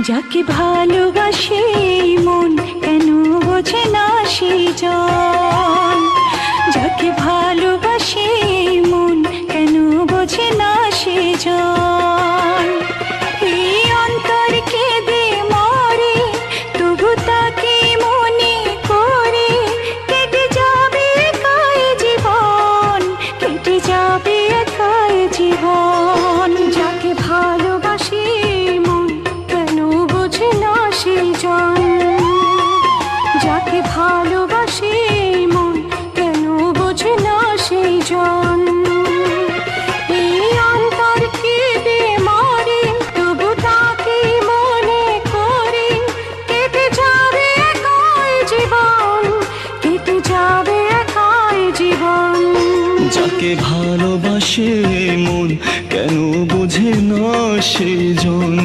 যাকে ভালোবাসে মন কেন বোঝে না সেই জন। যাকে ভালোবাসে মন কেন বোঝে না সেই জন। এই অন্তর কেঁদে মরে তবু তাকে মনে করে, কেটে যাবে একাই জীবন, কেটে যাবে একাই জীবন। যাকে ভালোবাসে মন কেন বোঝে না সেই জন। যাকে ভালোবাসে মন কেন বোঝে না সেই জন। এই অন্তর কেঁদে মরে তবু তাকে মনে করে, কেটে যাবে একাই জীবন, কেটে যাবে একাই জীবন। যাকে ভালোবাসে মন কেন বোঝে না সেই জন।